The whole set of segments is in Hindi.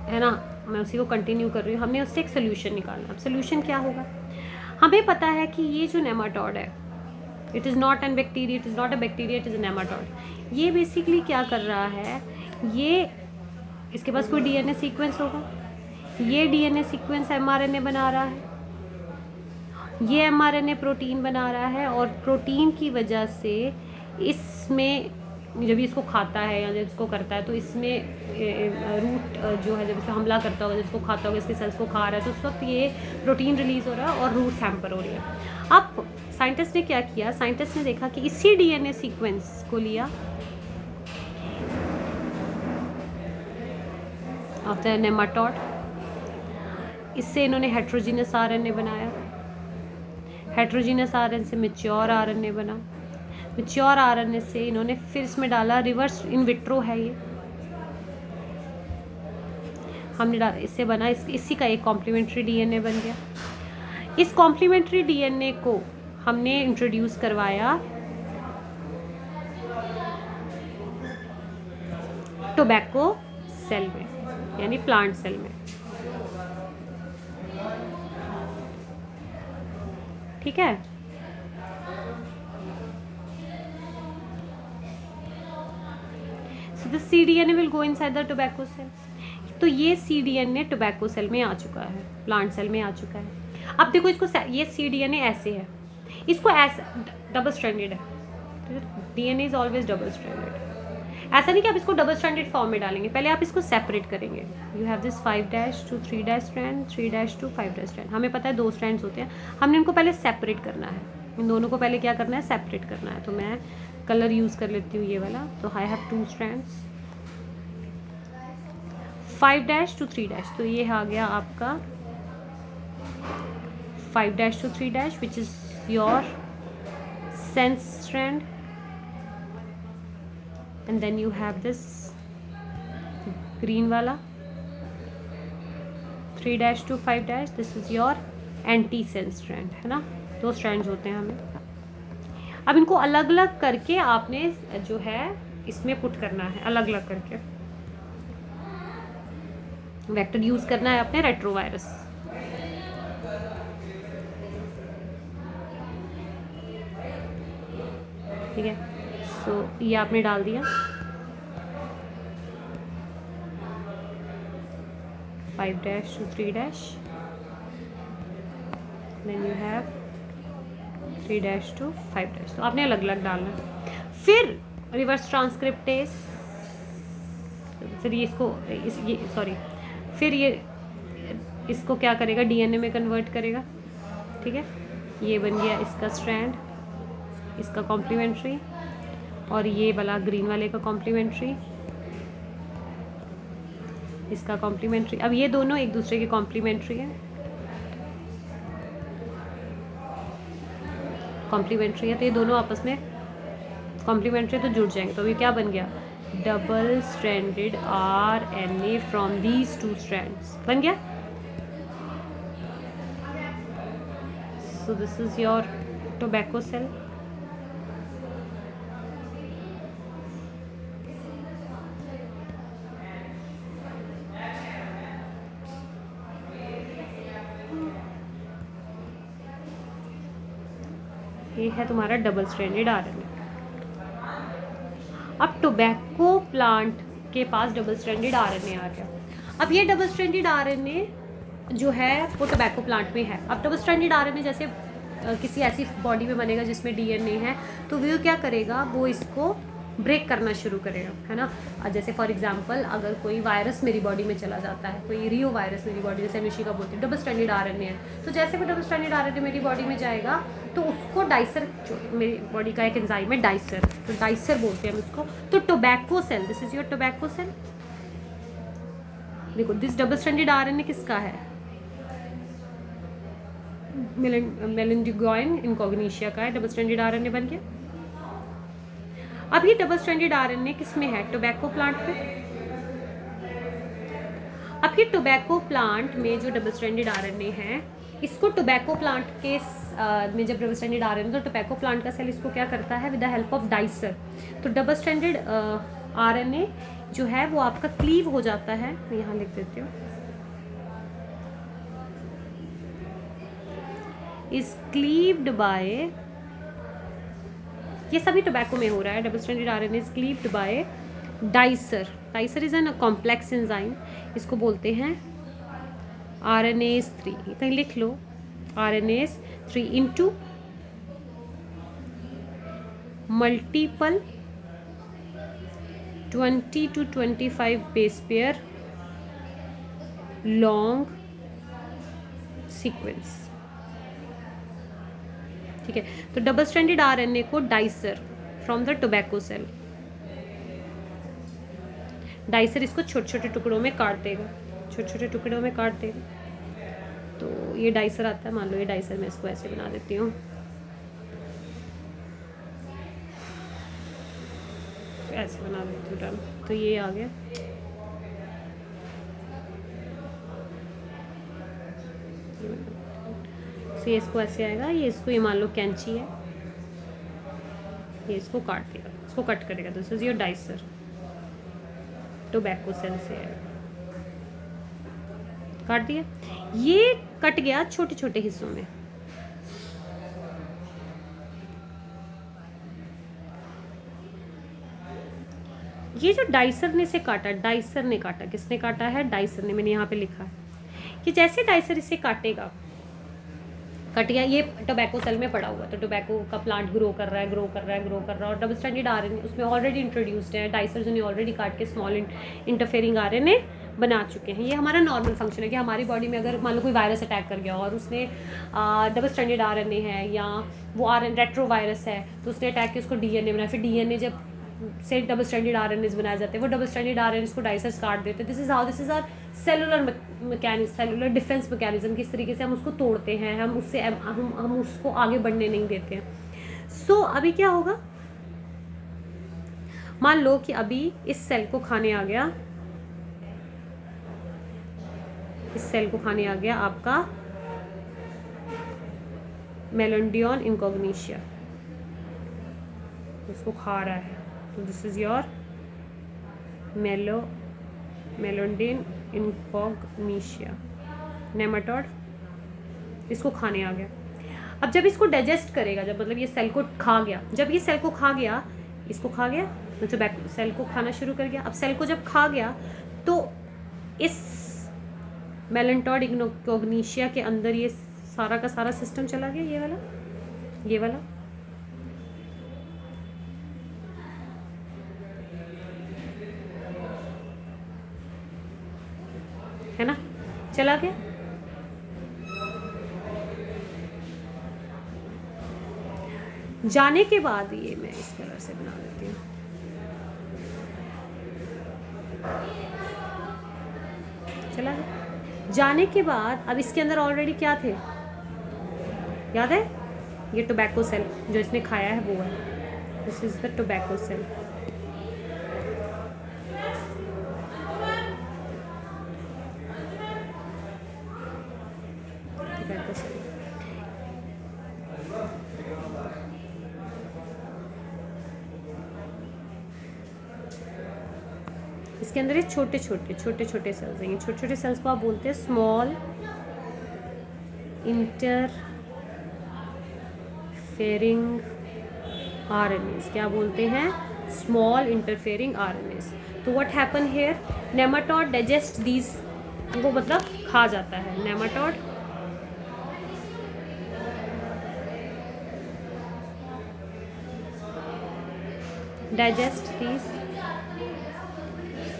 है ना, मैं उसी को कंटिन्यू कर रही हूँ। हमने उससे एक सोल्यूशन निकालना। अब सोल्यूशन क्या होगा, हमें पता है कि ये जो नेमाटोड है, it is not an bacteria, it is not a bacteria, it is a nematode. ये बेसिकली क्या कर रहा है, ये इसके पास कोई डीएनए सीक्वेंस होगा, ये डीएनए सीक्वेंस एमआरएनए बना रहा है, ये एमआरएनए प्रोटीन बना रहा है, और प्रोटीन की वजह से इसमें जब इसको खाता है या जब इसको करता है तो इसमें रूट जो है जब इसको हमला करता होगा, जब इसको खाता होगा, इसके सेल्स को खा रहा है, तो उस वक्त ये प्रोटीन रिलीज़ हो रहा है और रूट हैम्पर हो रही है। अब साइंटिस्ट ने क्या किया, साइंटिस्ट ने देखा कि इसी डीएनए सीक्वेंस को लिया ऑफ द नेमाटोड, इससे इन्होंने हेट्रोजीनस आरएनए बनाया, हेट्रोजीनस आरएनए से मैच्योर आरएनए बना, मैच्योर आरएनए से इन्होंने फिर इसमें डाला, रिवर्स इन विट्रो है ये, हमने डाला, इससे बना इसी का एक कॉम्प्लीमेंट्री डीएनए बन गया। इस कॉम्प्लीमेंट्री डीएनए को हमने इंट्रोड्यूस करवाया टोबैको सेल में, यानी प्लांट सेल में। ठीक है, so the cDNA will go inside the tobacco cell. तो ये cDNA टोबैको सेल में आ चुका है, प्लांट सेल में आ चुका है। अब देखो इसको, ये cDNA ऐसे है, इसको ऐसे डबल स्ट्रैंडेड है, DNA is always double stranded. ऐसा नहीं कि आप इसको डबल स्ट्रैंडेड फॉर्म में डालेंगे, पहले आप इसको सेपरेट करेंगे। You have this 5' to 3' strand, 3' to 5' strand. हमें पता है 2 स्ट्रैंड्स होते हैं, हमने इनको पहले सेपरेट करना है, इन दोनों को पहले क्या करना है, सेपरेट करना है। तो मैं कलर यूज़ कर लेती हूँ ये वाला, तो आई हैव 2 स्ट्रैंड्स, 5' to 3', तो ये आ गया आपका 5' to 3' which is your sense strand, and then you have this green वाला 3' to 5', this is your anti sense strand, है ना, 2 strands होते हैं हमें। अब इनको अलग अलग करके आपने जो है इसमें पुट करना है, अलग अलग करके वेक्टर यूज करना है अपने रेट्रोवायरस। ठीक है, सो ये आपने डाल दिया, 5' to 3', then you have 3' to 5', तो आपने अलग अलग डालना है। फिर रिवर्स ट्रांसक्रिप्टेज, फिर ये इसको फिर ये इसको क्या करेगा, डीएनए में कन्वर्ट करेगा। ठीक है, ये बन गया इसका स्ट्रैंड, इसका कॉम्प्लीमेंट्री, और ये वाला ग्रीन वाले का कॉम्प्लीमेंट्री, इसका कॉम्प्लीमेंट्री। अब ये दोनों एक दूसरे के कॉम्प्लीमेंट्री है, कॉम्प्लीमेंट्री है, तो ये दोनों आपस में कॉम्प्लीमेंट्री तो जुड़ जाएंगे। तो अभी क्या बन गया, double stranded RNA from these 2 strands बन गया। So this is your tobacco cell. ये है तुम्हारा डबल स्ट्रैंडेड आरएनए। अब टोबैको प्लांट के पास डबल स्ट्रैंडेड आरएनए आ गया। अब ये डबल स्ट्रैंडेड आरएनए जो है वो टोबैको प्लांट में है। अब डबल स्ट्रैंडेड आरएनए जैसे किसी ऐसी बॉडी में बनेगा जिसमें डीएनए है, तो वो क्या करेगा, वो इसको ब्रेक करना शुरू करेगा, है ना। जैसे फॉर एग्जांपल अगर कोई वायरस मेरी बॉडी में चला जाता है, कोई रियो वायरस मेरी बॉडी, जैसे अनुशिका बोलती है डबल स्ट्रैंडेड आरएनए है, तो जैसे वो डबल स्ट्रैंडेड आरएनए मेरी बॉडी में जाएगा तो उसको डाइसर, जो मेरी बॉडी का एक एंजाइम है डाइसर, तो डाइसर बोलते हैं हम उसको। तो tobacco cell, this is your tobacco cell. देखो दिस डबल स्ट्रैंडेड आरएनए किसका है, मेलिंडिगोइन इनकॉग्निशिया का है, डबल स्ट्रैंडेड आरएनए बन गया। अब ये डबल स्ट्रैंडेड आरएनए किस में है, टोबैको प्लांट में। अब ये टोबैको प्लांट में जो डबल स्ट्रैंडेड आरएनए है, इसको टोबैको प्लांट के में जब डबल स्ट्रैंडेड आरएनए, तो टोबैको प्लांट का सेल इसको क्या करता है, with the help of dicer, तो डबल स्ट्रैंडेड आरएनए जो है वो आपका क्लीव हो जाता है। मैं यहाँ लिख देती हूँ, इज क्लीव्ड बाय, ये सभी टोबैको में हो रहा है। Double stranded RNA is cleaved by Dicer. Dicer is an complex enzyme, इसको बोलते हैं RNase 3। कहीं लिख लो RNase 3 into multiple 20 to 25 base pair long sequence. ठीक है, तो डबल स्ट्रैंडेड आरएनए को Dicer from the tobacco cell, Dicer इसको छोटे छोटे टुकड़ों में काट देगा, छोटे छोटे टुकड़ों में काट देगा। तो ये डाइसर आता है, मान लो ये डाइसर, मैं इसको ऐसे बना देती हूँ, ऐसे बना देती हूँ, डन। तो ये आ गया। तो ये इसको ऐसे आएगा, ये इसको, ये मान लो कैंची है, ये इसको काट देगा, इसको कट करेगा। This is your dicer, tobacco cell से है, काट दिया। ये कट गया छोटे छोटे हिस्सों में। ये जो डाइसर ने से काटा, डाइसर ने काटा, किसने काटा है? डाइसर ने। मैंने यहाँ पे लिखा है कि जैसे डाइसर इसे काटेगा, कट गया, ये टोबैको सेल में पड़ा हुआ है, तो टोबैको का प्लांट ग्रो कर रहा है, ग्रो कर रहा है, ग्रो कर रहा है, और डबल स्ट्रैंडेड आरएनए उसमें ऑलरेडी इंट्रोड्यूस्ड है। डाइसर जो ऑलरेडी काट के स्मॉल इंटरफेयरिंग आरएनए बना चुके हैं। ये हमारा नॉर्मल फंक्शन है कि हमारी बॉडी में अगर मान लो कोई वायरस अटैक कर गया और उसने डबल स्ट्रैंडेड आरएनए है या वो आरएन रेट्रो वायरस है, तो उसने अटैक किया, उसको डीएनए बनाया, फिर डीएनए जब से डबल स्ट्रैंडेड आरएनएस बनाए जाते हैं, वो डबल स्ट्रैंडेड आरएनएस को डाइसर्स काट देते हैं। This is our cellular mechanism, cellular defence mechanism. किस तरीके से हम उसको तोड़ते हैं, हम उससे हम उसको आगे बढ़ने नहीं देते हैं। सो अभी क्या होगा, मान लो कि अभी इस सेल को खाने आ गया, इस सेल को खाने आ गया आपका मेलेंडियन इनकॉग्निशिया, उसको खा रहा है। तो this is your meloidogyne incognita nematode, इसको खाने आ गया। अब जब इसको डाइजेस्ट करेगा, जब मतलब ये सेल को खा गया, जब ये सेल को खा गया, इसको खा गया, मतलब सेल को खाना शुरू कर गया। अब सेल को जब खा गया तो इस मेलेंटॉड इनकॉग्निशिया के अंदर ये सारा का सारा सिस्टम चला गया, ये वाला, ये वाला। है ना, चला गया। जाने के बाद ये मैं इस कलर से बना देती हूँ, चला गया। जाने के बाद अब इसके अंदर ऑलरेडी क्या थे, याद है? ये टोबैको सेल जो इसने खाया है वो है, this is the tobacco cell. इसके अंदर ये छोटे छोटे सेल्स हैं। ये छोटे छोटे सेल्स को आप बोलते हैं स्मॉल इंटरफेरिंग आरएनएस। क्या बोलते हैं? Small interfering RNAs. तो what happen here, nematode digest these, वो मतलब खा जाता है। Nematode digest these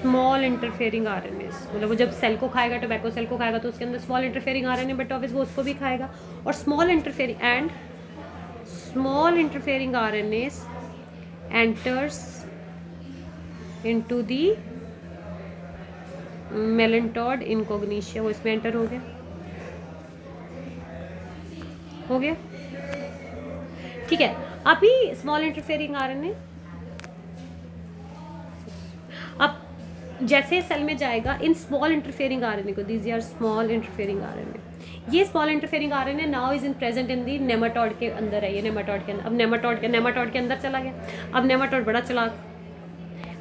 small interfering RNAs, मतलब वो जब सेल को खाएगा, टोबैको सेल को खाएगा, तो उसके अंदर small interfering RNA, but obvious वो उसको भी खाएगा। और small interfering RNAs enters into the मेलेंटोड इनकॉग्निशिया, वो इसमें एंटर हो गया, हो गया। ठीक है, अभी स्मॉल इंटरफेयरिंग आरएनए अब जैसे सेल में जाएगा, इन स्मॉल इंटरफेयरिंग आरएनए को, these are small interfering RNA, ये small interfering RNA now is in present in the nematode के अंदर है। ये नेमाटोड के अंदर, अब नेमाटोड के अंदर चला गया। अब नेमाटोड बड़ा चालाक,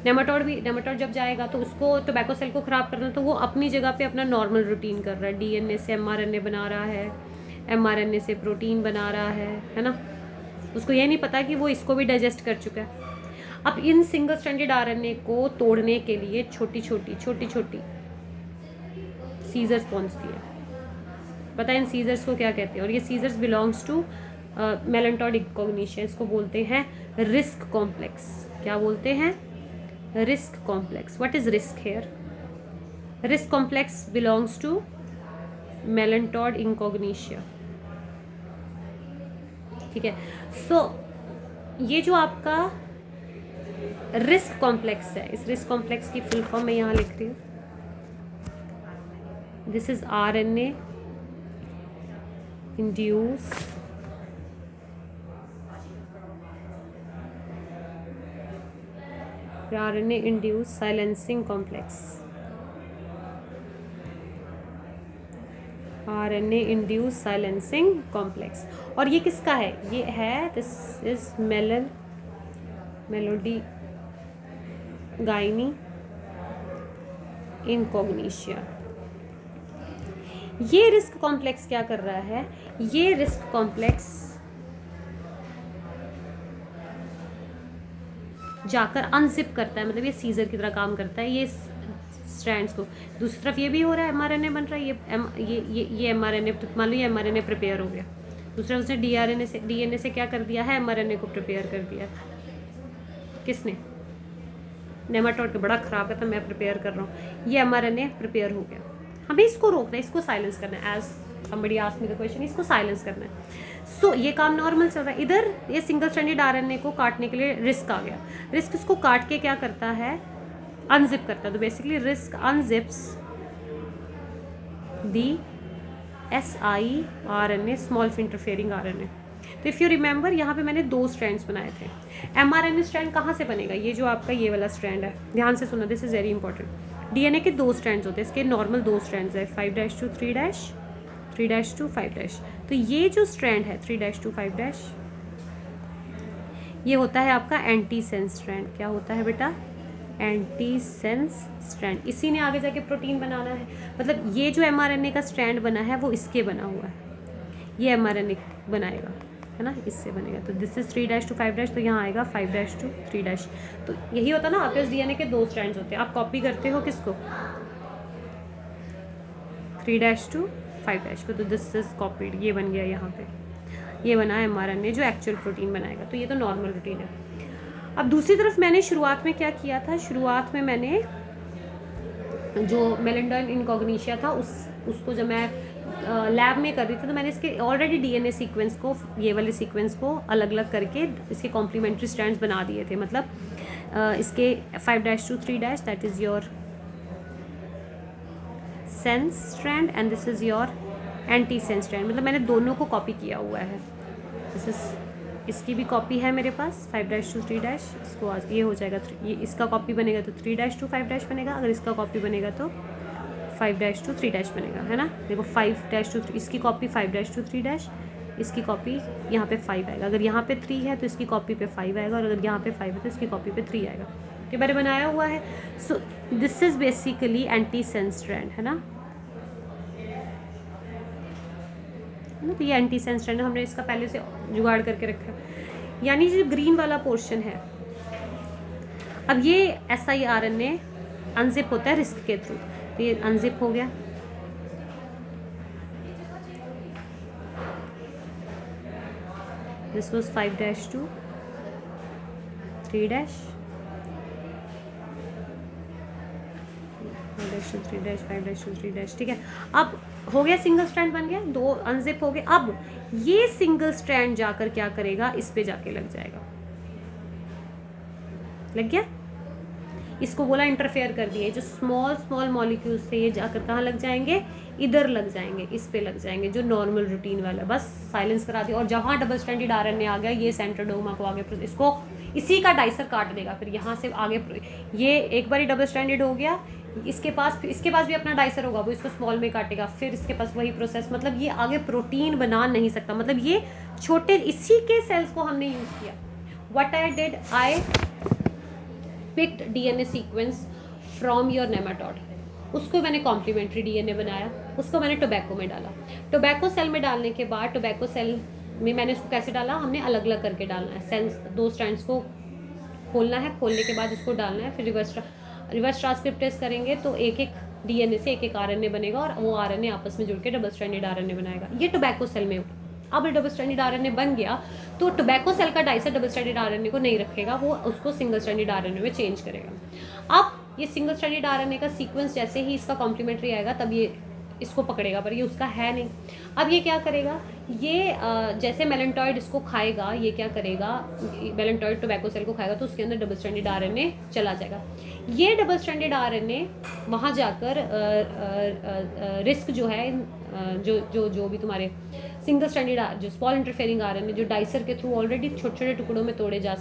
नेमाटोड जब जाएगा तो उसको टोबैको सेल को ख़राब करना, तो वो अपनी जगह पे अपना नॉर्मल रूटीन कर रहा है, डीएनए से एमआरएनए बना रहा है, एमआरएनए से प्रोटीन बना रहा है ना। उसको ये नहीं पता कि वो इसको भी डाइजेस्ट कर चुका है। अब इन सिंगल स्ट्रैंडेड आरएनए को तोड़ने के लिए छोटी छोटी सीजर्स पहुंचती है। पता है इन सीजर्स को क्या कहते हैं? और ये सीजर्स बिलोंग्स टू मेलेंटॉड इंकोग्निशिया। इसको बोलते हैं रिस्क कॉम्प्लेक्स। क्या बोलते हैं? RISC complex. What is RISC here? RISC complex belongs to मेलेंटॉड इंकोग्निशिया। ठीक है। सो ये जो आपका रिस्क कॉम्प्लेक्स है, इस रिस्क कॉम्प्लेक्स की फुल फॉर्म मैं यहाँ लिख रही हूँ। This is RNA induce silencing complex. RNA induce silencing complex. और ये किसका है? ये है, दिस इज मेलोडी गाइनी इनकॉग्निशिया। ये रिस्क कॉम्प्लेक्स क्या कर रहा है? ये रिस्क कॉम्प्लेक्स जाकर अनजिप करता है, मतलब ये सीजर की तरह काम करता है ये स्ट्रैंड्स को। दूसरी तरफ ये भी हो रहा है, एमआरएनए बन रहा है, ये एमआरएनए, मान लो ये एमआरएनए प्रिपेयर हो गया। दूसरा उसने डीएनए से क्या कर दिया है? एमआरएनए को प्रिपेयर कर दिया। किसने? नेमाटोड के। बड़ा खराब है, तो मैं प्रिपेयर कर रहा हूँ। ये एमआरएनए प्रिपेयर हो गया, हमें इसको रोकना है, इसको साइलेंस करना है। As somebody asked me the question, इसको साइलेंस करना है। सो ये काम नॉर्मल चल रहा है। इधर ये सिंगल स्ट्रैंडेड आरएनए को काटने के लिए रिस्क आ गया। रिस्क इसको काट के क्या करता है? अनजिप करता है। तो बेसिकली रिस्क अनजिप्स दी siRNA, स्मॉल इंटरफेयरिंग आरएनए। तो इफ़ यू रिमेंबर, यहाँ पे मैंने 2 स्ट्रैंड्स बनाए थे। एमआरएनए स्ट्रैंड कहाँ से बनेगा? ये जो आपका ये वाला स्ट्रैंड है, ध्यान से सुना, this is very important. DNA के 2 स्ट्रैंड्स होते हैं, इसके नॉर्मल 2 स्ट्रैंड्स है, 5' to 3', 3' to 5'। तो ये जो स्ट्रैंड है 3' to 5', ये होता है आपका एंटी सेंस स्ट्रैंड। क्या होता है बेटा? Anti sense strand. इसी ने आगे जाके प्रोटीन बनाना है। मतलब ये जो एमआरएनए का स्ट्रैंड बना है वो इसके बना हुआ है, ये एमआरएनए बनाएगा, है ना, इससे बनेगा। तो दिस इज 3' to 5', तो यहाँ आएगा 5' to 3'। तो यही होता है ना, आपके डीएनए के 2 स्ट्रैंड्स होते हैं। आप कॉपी करते हो किसको? 3' to 5' को। तो दिस इज कॉपीड, ये बन गया यहाँ पे, ये बना एमआरएनए जो एक्चुअल प्रोटीन बनाएगा। तो ये तो नॉर्मल रूटीन है। अब दूसरी तरफ मैंने शुरुआत में क्या किया था? शुरुआत में मैंने जो मेलेंडॉन इनकॉग्निशिया था उसको जब मैं लैब में कर रही थी, तो मैंने इसके ऑलरेडी डीएनए सीक्वेंस को, ये वाले सीक्वेंस को अलग अलग करके इसके कॉम्प्लीमेंट्री स्ट्रैंड्स बना दिए थे। मतलब इसके 5' to 3', that is your sense strand and this is your anti sense strand. मतलब मैंने दोनों को कॉपी किया हुआ है। दिस इज, इसकी भी कॉपी है मेरे पास, 5' to 3'। इसको आज ये हो जाएगा, ये इसका कॉपी बनेगा तो 3' to 5' बनेगा। अगर इसका कॉपी बनेगा तो 5' to 3' बनेगा, है ना। देखो 5' to 3, इसकी कॉपी 5' to 3', इसकी कॉपी यहाँ पे 5 आएगा। अगर यहाँ पे 3 है तो इसकी कॉपी पे 5 आएगा, और अगर यहाँ पे 5 है तो इसकी कॉपी पे 3 आएगा। ये मैंने बनाया हुआ है। सो this is basically anti sense strand, है ना। तो ये एंटी सेंस स्ट्रैंड हमने इसका पहले से जुगाड़ करके रखा है। यानी जो ग्रीन वाला पोर्शन है, अब ये siRNA अनजिप होता है रिस्क के थ्रू, तो ये अनजिप हो गया। This was 5' to 3', 5' to 3', 5' to 3'। ठीक है, अब हो गया, सिंगल स्ट्रैंड बन गया, 2 अनजिप हो गए। अब ये सिंगल स्ट्रैंड जाकर क्या करेगा? इस पे जाके लग जाएगा। लग गया? इसको बोला इंटरफेयर कर दिए। जो स्मॉल मॉलिक्यूल्स थे ये जाकर कहाँ लग जाएंगे? इधर लग जाएंगे, इस पे लग जाएंगे, जो नॉर्मल रूटीन वाला। बस साइलेंस करा दिया। और जहाँ डबल स्ट्रैंडेड आरएनए आ गया, ये सेंट्रोडोमा को आगे, इसको इसी का डाइसर काट देगा। फिर यहाँ से आगे ये एक बार ही डबल स्ट्रैंडेड हो गया, इसके पास भी अपना डाइसर होगा, वो इसको स्मॉल में काटेगा, फिर इसके पास वही प्रोसेस। मतलब ये आगे प्रोटीन बना नहीं सकता। मतलब ये छोटे इसी के सेल्स को हमने यूज़ किया। What I did, I picked DNA sequence from your nematode, उसको मैंने कॉम्प्लीमेंट्री डीएनए बनाया, उसको मैंने टोबैको में डाला। टोबैको सेल में डालने के बाद टोबैको सेल में मैंने उसको कैसे डाला, हमने अलग अलग करके डालना है, सेल्स 2 स्ट्रैंड्स को खोलना है, खोलने के बाद उसको डालना है, फिर रिवर्स ट्रांसक्रिप्टेज करेंगे तो एक एक डीएनए से एक एक आरएनए बनेगा और वो आरएनए आपस में जुड़ के डबल स्ट्रैंडेड आरएनए बनाएगा। ये टोबैको सेल में अब डबल स्ट्रैंडेड आरएनए बन गया तो टोबैको सेल का डाइसर डबल स्ट्रैंडेड आरएनए को नहीं रखेगा, वो उसको सिंगल स्ट्रैंडेड आरएनए में चेंज करेगा। अब ये सिंगल स्ट्रैंडेड आरएनए का सीक्वेंस जैसे ही इसका कॉम्प्लीमेंट्री आएगा तब ये इसको पकड़ेगा, पर ये उसका है नहीं। अब ये क्या करेगा, ये जैसे मेलेंटॉइड इसको खाएगा, ये क्या करेगा, मेलेंटॉइड टोबैको सेल को खाएगा तो उसके अंदर डबल स्ट्रैंडेड आरएनए चला जाएगा। ये डबल स्ट्रैंडेड आरएनए वहाँ जाकर रिस्क जो है, जो भी तुम्हारे सिंगल स्ट्रैंडेड जो स्मॉल इंटरफेयरिंग आरएनए जो डाइसर के थ्रू ऑलरेडी छोटे छोटे टुकड़ों में तोड़े जा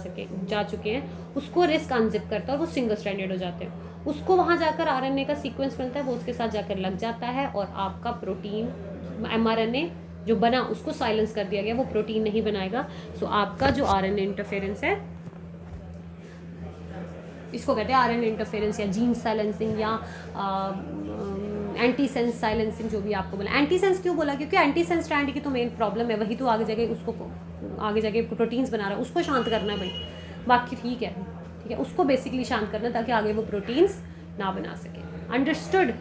चुके हैं, उसको रिस्क अनजिप करता है और वो सिंगल स्ट्रैंडेड हो जाते हैं। उसको वहाँ जाकर आरएनए का सीक्वेंस मिलता है, वो उसके साथ जाकर लग जाता है और आपका प्रोटीन एमआरएनए जो बना उसको साइलेंस कर दिया गया, वो प्रोटीन नहीं बनाएगा। सो आपका जो आरएनए इंटरफेरेंस है, इसको कहते हैं आरएनए इंटरफेरेंस या जीन साइलेंसिंग या एंटी सेंस साइलेंसिंग, जो भी आपको बोला। एंटी सेंस क्यों बोला, क्योंकि एंटी सेंस स्ट्रैंड की तो मेन प्रॉब्लम है, वही तो आगे जाके उसको आगे जाके प्रोटीन्स बना रहा है, उसको शांत करना है भाई। बाकी ठीक है, उसको बेसिकली शांत करना ताकि आगे वो प्रोटीन्स ना बना सके। अंडरस्टूड?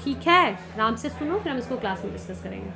ठीक है, आराम से सुनो, फिर हम इसको क्लास में डिस्कस करेंगे।